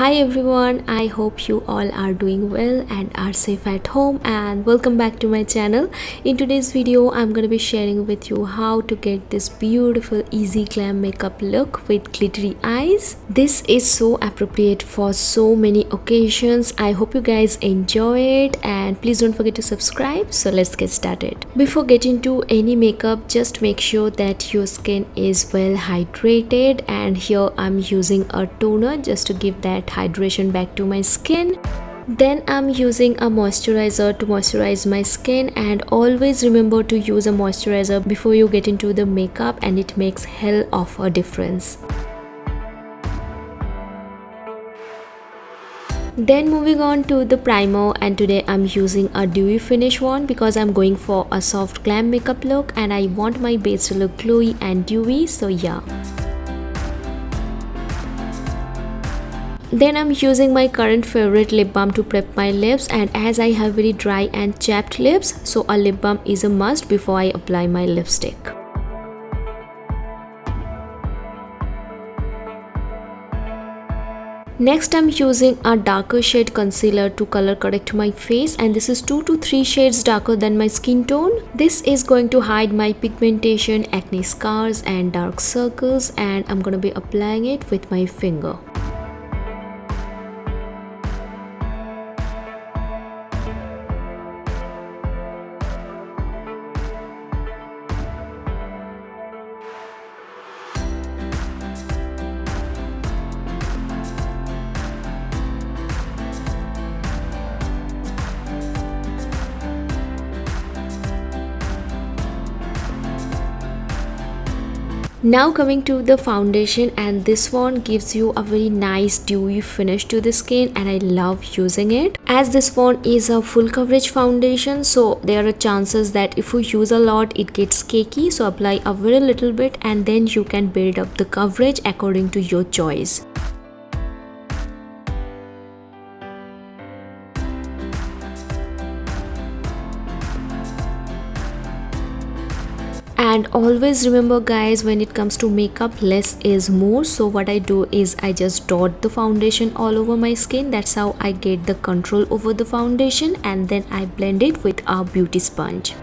Hi everyone, I hope you all are doing well and are safe at home, and welcome back to my channel. In today's video I'm going to be sharing with you how to get this beautiful easy glam makeup look with glittery eyes. This is so appropriate for so many occasions. I hope you guys enjoy it, and please don't forget to subscribe. So let's get started. Before getting to any makeup, just make sure that your skin is well hydrated, and here I'm using a toner just to give that hydration back to my skin. Then I'm using a moisturizer to moisturize my skin, and always remember to use a moisturizer before you get into the makeup, and it makes hell of a difference. Then moving on to the primer, and today I'm using a dewy finish one because I'm going for a soft glam makeup look and I want my base to look glowy and dewy, so yeah. Then I'm using my current favorite lip balm to prep my lips, and as I have very dry and chapped lips, so a lip balm is a must before I apply my lipstick. Next I'm using a darker shade concealer to color correct my face, and this is 2 to 3 shades darker than my skin tone. This is going to hide my pigmentation, acne scars and dark circles, and I'm going to be applying it with my finger. Now coming to the foundation, and this one gives you a very nice dewy finish to the skin, and I love using it. As this one is a full coverage foundation, so there are chances that if you use a lot it gets cakey, so apply a very little bit and then you can build up the coverage according to your choice. And always remember guys, when it comes to makeup, less is more. So what I do is I just dot the foundation all over my skin. That's how I get the control over the foundation, and then I blend it with a beauty sponge.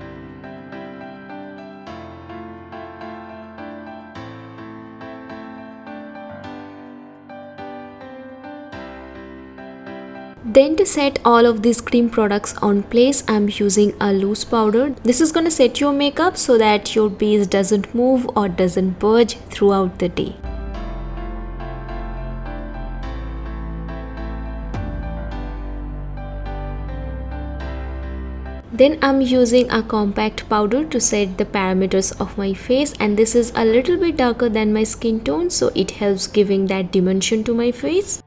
Then to set all of these cream products on place, I'm using a loose powder. This is gonna set your makeup so that your base doesn't move or doesn't budge throughout the day. Then I'm using a compact powder to set the parameters of my face, and this is a little bit darker than my skin tone, so it helps giving that dimension to my face.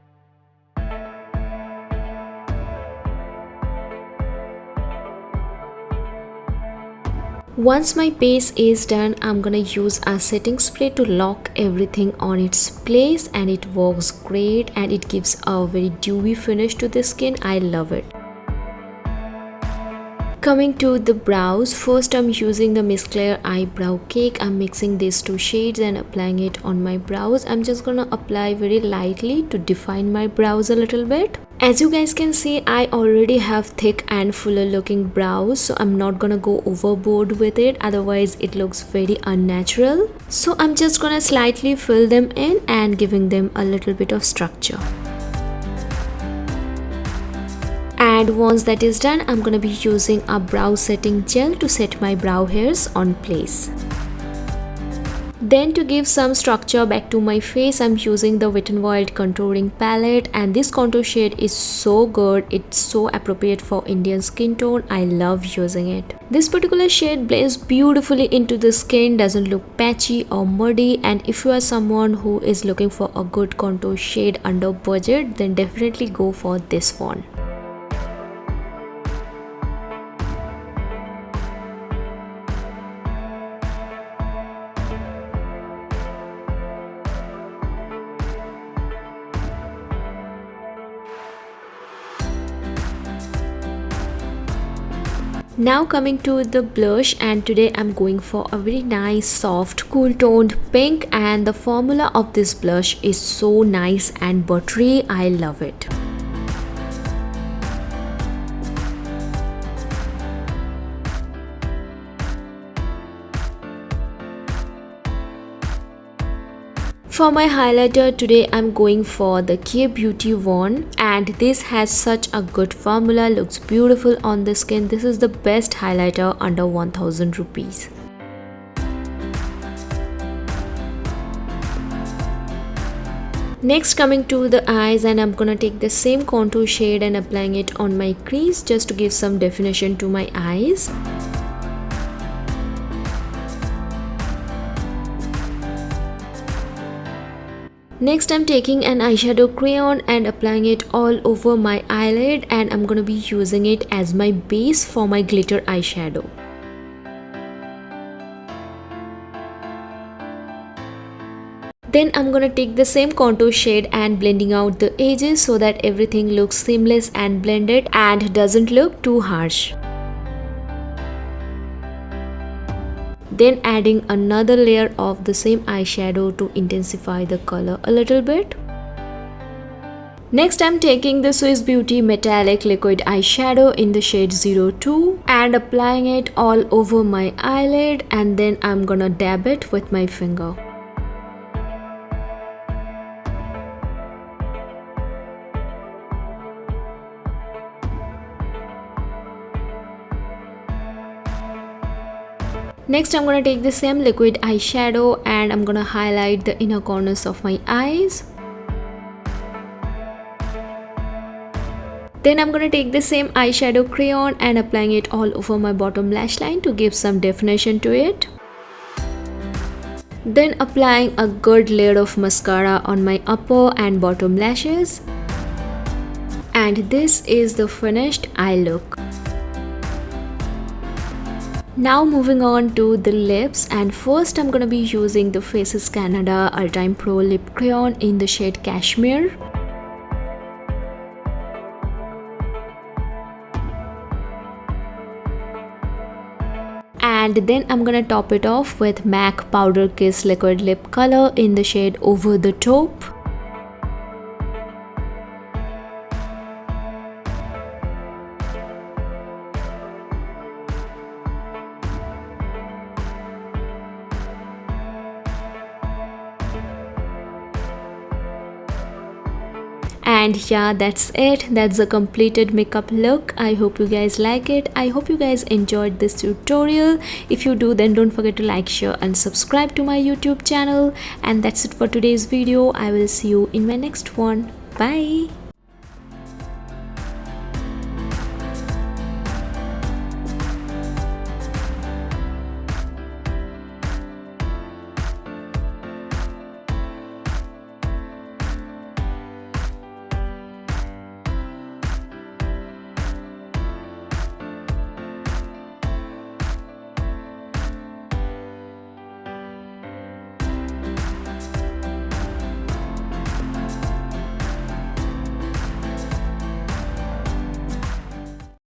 Once my base is done, I'm gonna use a setting spray to lock everything on its place, and it works great and it gives a very dewy finish to the skin. I love it. Coming to the brows, first I'm using the M.A.C eyebrow cake. I'm mixing these two shades and applying it on my brows. I'm just gonna apply very lightly to define my brows a little bit. As you guys can see, I already have thick and fuller looking brows, so I'm not gonna go overboard with it, otherwise it looks very unnatural. So I'm just gonna slightly fill them in and giving them a little bit of structure. And once that is done, I'm gonna be using a brow setting gel to set my brow hairs on place. Then to give some structure back to my face, I'm using the Wet n Wild contouring palette, and this contour shade is so good. It's so appropriate for Indian skin tone. I love using it. This particular shade blends beautifully into the skin, doesn't look patchy or muddy, and if you are someone who is looking for a good contour shade under budget, then definitely go for this one. Now coming to the blush, and today I'm going for a very nice soft cool toned pink, and the formula of this blush is so nice and buttery. I love it. For my highlighter today I'm going for the K Beauty one, and this has such a good formula, looks beautiful on the skin. This is the best highlighter under 1000 rupees. Next coming to the eyes, and I'm gonna take the same contour shade and applying it on my crease just to give some definition to my eyes. Next I'm taking an eyeshadow crayon and applying it all over my eyelid, and I'm gonna be using it as my base for my glitter eyeshadow. Then I'm gonna take the same contour shade and blending out the edges so that everything looks seamless and blended and doesn't look too harsh. Then adding another layer of the same eyeshadow to intensify the color a little bit. Next I'm taking the Swiss Beauty Metallic Liquid Eyeshadow in the shade 02 and applying it all over my eyelid, and then I'm gonna dab it with my finger. Next I'm going to take the same liquid eyeshadow and I'm going to highlight the inner corners of my eyes. Then I'm going to take the same eyeshadow crayon and applying it all over my bottom lash line to give some definition to it. Then applying a good layer of mascara on my upper and bottom lashes. And this is the finished eye look. Now moving on to the lips, and first I'm gonna be using the Faces Canada Ultime Pro Lip Crayon in the shade Cashmere. And then I'm gonna top it off with M.A.C Powder Kiss Liquid Lip Color in the shade Over the Top. And yeah, that's it. That's a completed makeup look. I hope you guys like it. I hope you guys enjoyed this tutorial. If you do, then don't forget to like, share and subscribe to my YouTube channel. And that's it for today's video. I will see you in my next one. Bye.